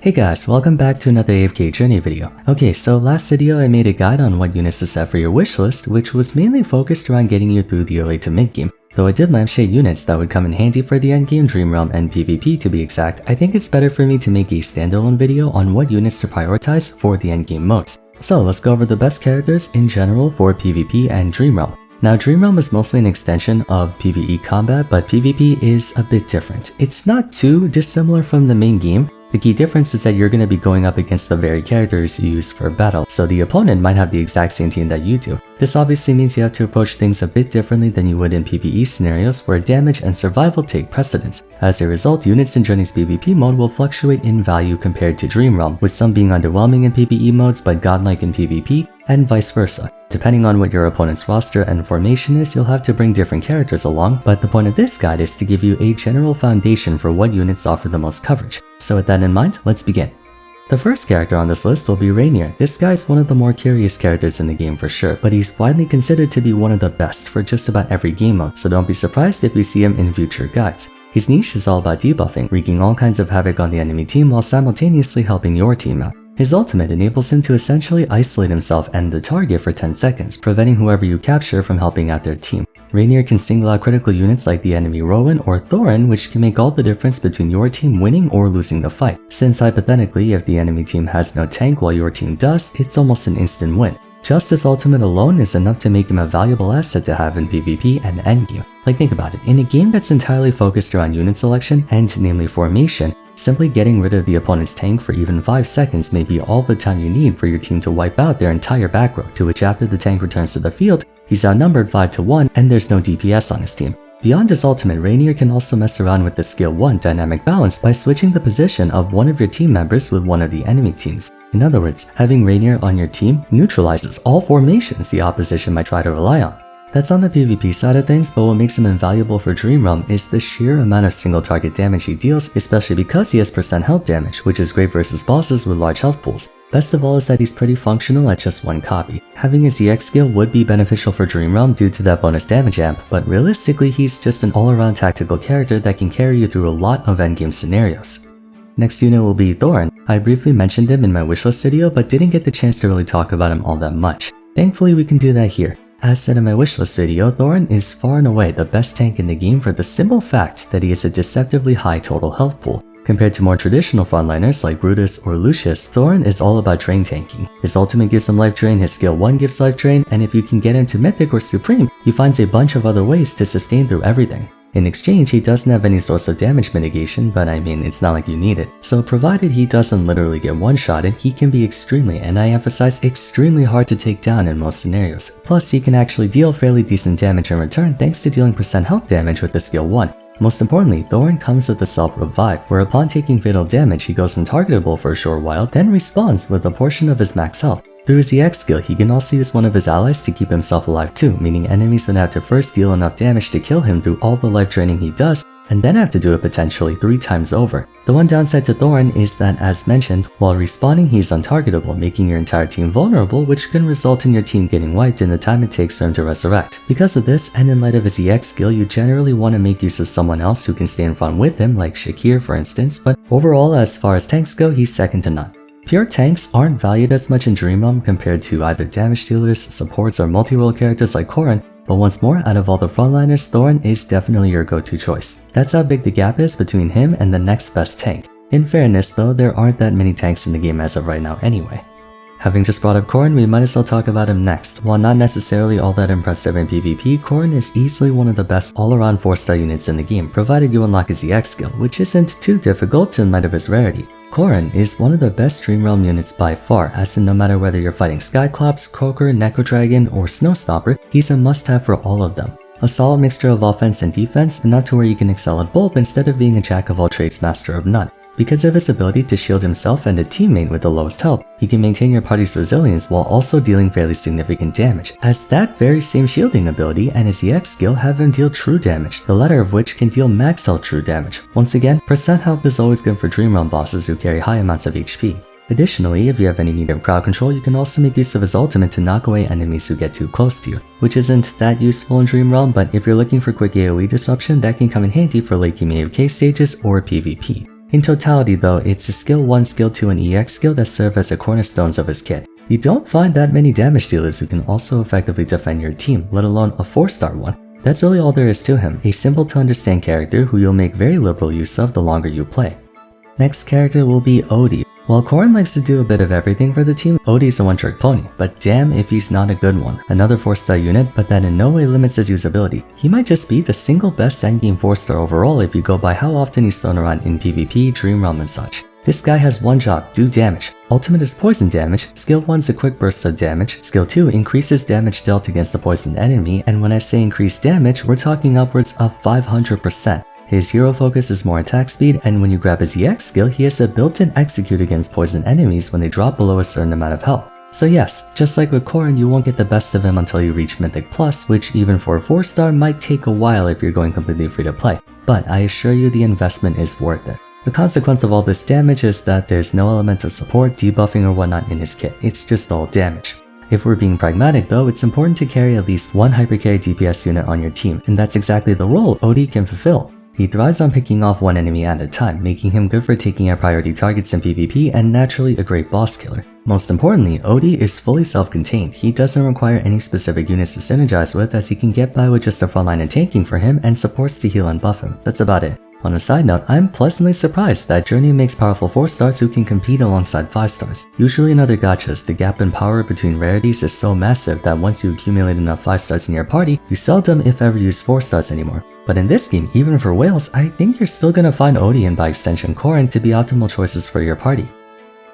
Hey guys, welcome back to another AFK Journey video. Okay, so last video I made a guide on what units to set for your wishlist, which was mainly focused around getting you through the early to mid game. Though I did lampshade units that would come in handy for the endgame, Dream Realm, and PvP to be exact, I think it's better for me to make a standalone video on what units to prioritize for the endgame modes. So let's go over the best characters in general for PvP and Dream Realm. Now, Dream Realm is mostly an extension of PvE combat, but PvP is a bit different. It's not too dissimilar from the main game. The key difference is that you're going to be going up against the very characters you use for battle, so the opponent might have the exact same team that you do. This obviously means you have to approach things a bit differently than you would in PvE scenarios where damage and survival take precedence. As a result, units in Journey's PvP mode will fluctuate in value compared to Dream Realm, with some being underwhelming in PvE modes but godlike in PvP, and vice versa. Depending on what your opponent's roster and formation is, you'll have to bring different characters along, but the point of this guide is to give you a general foundation for what units offer the most coverage. So with that in mind, let's begin. The first character on this list will be Reinhardt. This guy's one of the more curious characters in the game for sure, but he's widely considered to be one of the best for just about every game mode, so don't be surprised if you see him in future guides. His niche is all about debuffing, wreaking all kinds of havoc on the enemy team while simultaneously helping your team out. His ultimate enables him to essentially isolate himself and the target for 10 seconds, preventing whoever you capture from helping out their team. Reinhardt can single out critical units like the enemy Rowan or Thoren, which can make all the difference between your team winning or losing the fight, since hypothetically if the enemy team has no tank while your team does, it's almost an instant win. Just this ultimate alone is enough to make him a valuable asset to have in PvP and endgame. Like, think about it, in a game that's entirely focused around unit selection and namely formation, simply getting rid of the opponent's tank for even 5 seconds may be all the time you need for your team to wipe out their entire back row, to which after the tank returns to the field, he's outnumbered 5 to 1 and there's no DPS on his team. Beyond his ultimate, Reinhardt can also mess around with the skill 1 dynamic balance by switching the position of one of your team members with one of the enemy teams. In other words, having Reinhardt on your team neutralizes all formations the opposition might try to rely on. That's on the PvP side of things, but what makes him invaluable for Dream Realm is the sheer amount of single target damage he deals, especially because he has % health damage, which is great versus bosses with large health pools. Best of all is that he's pretty functional at just one copy. Having his EX skill would be beneficial for Dream Realm due to that bonus damage amp, but realistically he's just an all-around tactical character that can carry you through a lot of endgame scenarios. Next unit will be Thoren. I briefly mentioned him in my wishlist video, but didn't get the chance to really talk about him all that much. Thankfully we can do that here. As said in my wishlist video, Thoren is far and away the best tank in the game for the simple fact that he has a deceptively high total health pool. Compared to more traditional frontliners like Brutus or Lucius, Thoren is all about drain tanking. His ultimate gives him life drain, his skill 1 gives life drain, and if you can get him to Mythic or Supreme, he finds a bunch of other ways to sustain through everything. In exchange, he doesn't have any source of damage mitigation, but I mean, it's not like you need it. So provided he doesn't literally get one-shotted, he can be extremely, and I emphasize extremely hard to take down in most scenarios. Plus, he can actually deal fairly decent damage in return thanks to dealing % health damage with the skill 1. Most importantly, Thoren comes with the self-revive, where upon taking fatal damage he goes untargetable for a short while, then respawns with a portion of his max health. Through his EX skill, he can also use one of his allies to keep himself alive too, meaning enemies would have to first deal enough damage to kill him through all the life draining he does, and then have to do it potentially 3 times over. The one downside to Thoren is that, as mentioned, while respawning he's untargetable, making your entire team vulnerable, which can result in your team getting wiped in the time it takes for him to resurrect. Because of this, and in light of his EX skill, you generally want to make use of someone else who can stay in front with him, like Shakir for instance, but overall as far as tanks go, he's second to none. Pure tanks aren't valued as much in Dream Realm compared to either damage dealers, supports, or multi-role characters like Corin, but once more, out of all the frontliners, Thoren is definitely your go-to choice. That's how big the gap is between him and the next best tank. In fairness though, there aren't that many tanks in the game as of right now anyway. Having just brought up Corin, we might as well talk about him next. While not necessarily all that impressive in PvP, Corin is easily one of the best all-around 4-star units in the game, provided you unlock his EX skill, which isn't too difficult in light of his rarity. Corin is one of the best Dream Realm units by far, as in no matter whether you're fighting Skyclops, Croaker, Necro Dragon, or Snowstopper, he's a must-have for all of them. A solid mixture of offense and defense, enough to where you can excel at both instead of being a jack of all trades master of none. Because of his ability to shield himself and a teammate with the lowest health, he can maintain your party's resilience while also dealing fairly significant damage, as that very same shielding ability and his EX skill have him deal true damage, the latter of which can deal max health true damage. Once again, % health is always good for Dream Realm bosses who carry high amounts of HP. Additionally, if you have any need of crowd control, you can also make use of his ultimate to knock away enemies who get too close to you, which isn't that useful in Dream Realm, but if you're looking for quick AoE disruption, that can come in handy for late game AFK stages or PvP. In totality though, it's a skill 1, skill 2, and EX skill that serve as the cornerstones of his kit. You don't find that many damage dealers who can also effectively defend your team, let alone a 4-star one. That's really all there is to him, a simple to understand character who you'll make very liberal use of the longer you play. Next character will be Odie. While Corin likes to do a bit of everything for the team, Odie's a one-trick pony, but damn if he's not a good one. Another 4-star unit, but that in no way limits his usability. He might just be the single best endgame 4-star overall if you go by how often he's thrown around in PvP, Dream Realm, and such. This guy has one job, do damage. Ultimate is poison damage, skill 1 is a quick burst of damage, skill 2 increases damage dealt against a poisoned enemy, and when I say increased damage, we're talking upwards of 500%. His hero focus is more attack speed, and when you grab his EX skill, he has a built-in execute against poison enemies when they drop below a certain amount of health. So yes, just like with Corin, you won't get the best of him until you reach Mythic Plus, which even for a 4-star might take a while if you're going completely free to play, but I assure you the investment is worth it. The consequence of all this damage is that there's no element of support, debuffing, or whatnot in his kit, it's just all damage. If we're being pragmatic though, it's important to carry at least one hypercarry DPS unit on your team, and that's exactly the role Odie can fulfill. He thrives on picking off one enemy at a time, making him good for taking out priority targets in PvP and naturally a great boss killer. Most importantly, Odie is fully self-contained. He doesn't require any specific units to synergize with, as he can get by with just a frontline and tanking for him and supports to heal and buff him. That's about it. On a side note, I'm pleasantly surprised that Journey makes powerful 4-stars who can compete alongside 5-stars. Usually in other gachas, the gap in power between rarities is so massive that once you accumulate enough 5-stars in your party, you seldom if ever use 4-stars anymore. But in this game, even for whales, I think you're still gonna find Odie and by extension Corin to be optimal choices for your party.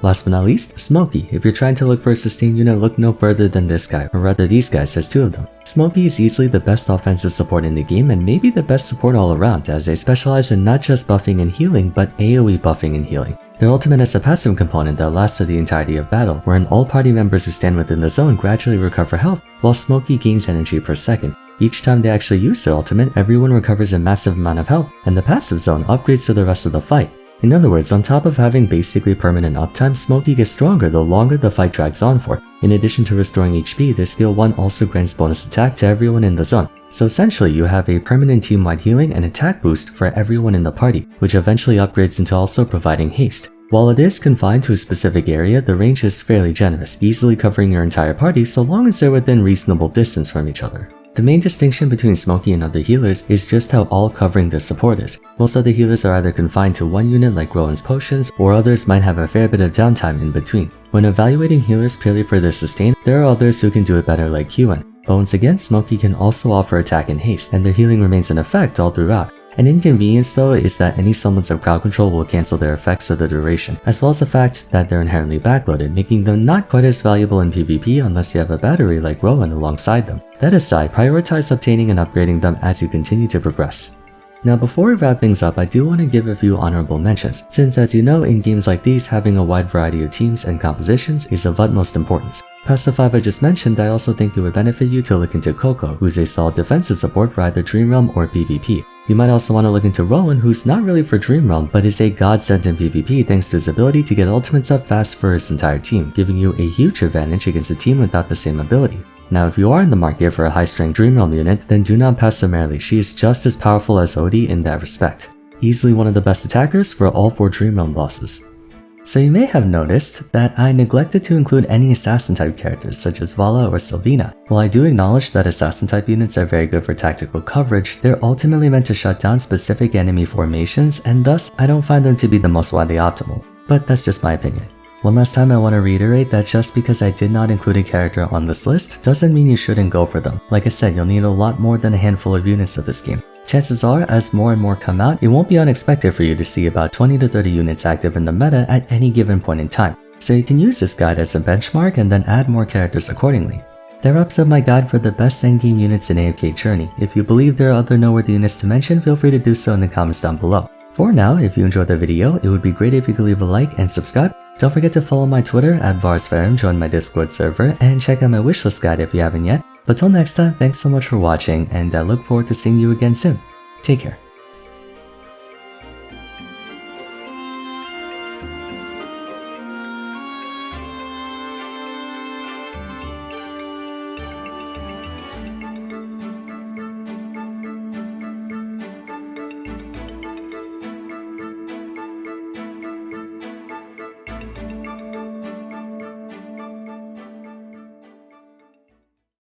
Last but not least, Smokey. If you're trying to look for a sustained unit, look no further than this guy, or rather these guys, there's 2 of them. Smokey is easily the best offensive support in the game and maybe the best support all around, as they specialize in not just buffing and healing, but AoE buffing and healing. Their ultimate has a passive component that lasts for the entirety of battle, wherein all party members who stand within the zone gradually recover health, while Smokey gains energy per second. Each time they actually use their ultimate, everyone recovers a massive amount of health, and the passive zone upgrades for the rest of the fight. In other words, on top of having basically permanent uptime, Smokey gets stronger the longer the fight drags on for. In addition to restoring HP, their skill 1 also grants bonus attack to everyone in the zone. So essentially, you have a permanent team-wide healing and attack boost for everyone in the party, which eventually upgrades into also providing haste. While it is confined to a specific area, the range is fairly generous, easily covering your entire party so long as they're within reasonable distance from each other. The main distinction between Smokey and other healers is just how all-covering the support is. Most other healers are either confined to one unit like Rowan's potions, or others might have a fair bit of downtime in between. When evaluating healers purely for their sustain, there are others who can do it better like Corin. But once again, Smokey can also offer attack and haste, and their healing remains in effect all throughout. An inconvenience though is that any semblance of crowd control will cancel their effects for the duration, as well as the fact that they're inherently backloaded, making them not quite as valuable in PvP unless you have a battery like Rowan alongside them. That aside, prioritize obtaining and upgrading them as you continue to progress. Now before we wrap things up, I do want to give a few honorable mentions, since as you know, in games like these, having a wide variety of teams and compositions is of utmost importance. Past the 5 I just mentioned, I also think it would benefit you to look into Coco, who's a solid defensive support for either Dream Realm or PvP. You might also want to look into Rowan, who's not really for Dream Realm, but is a godsend in PvP thanks to his ability to get ultimates up fast for his entire team, giving you a huge advantage against a team without the same ability. Now if you are in the market for a high-strength Dream Realm unit, then do not pass summarily. She is just as powerful as Odie in that respect. Easily one of the best attackers for all 4 Dream Realm bosses. So you may have noticed that I neglected to include any assassin type characters such as Vala or Sylvina. While I do acknowledge that assassin type units are very good for tactical coverage, they're ultimately meant to shut down specific enemy formations, and thus I don't find them to be the most widely optimal. But that's just my opinion. One last time I want to reiterate that just because I did not include a character on this list doesn't mean you shouldn't go for them. Like I said, you'll need a lot more than a handful of units of this game. Chances are, as more and more come out, it won't be unexpected for you to see about 20 to 30 units active in the meta at any given point in time, so you can use this guide as a benchmark and then add more characters accordingly. That wraps up my guide for the best endgame units in AFK Journey. If you believe there are other noteworthy units to mention, feel free to do so in the comments down below. For now, if you enjoyed the video, it would be great if you could leave a like and subscribe. Don't forget to follow my Twitter at Vars, join my Discord server, and check out my wishlist guide if you haven't yet. But till next time, thanks so much for watching, and I look forward to seeing you again soon. Take care.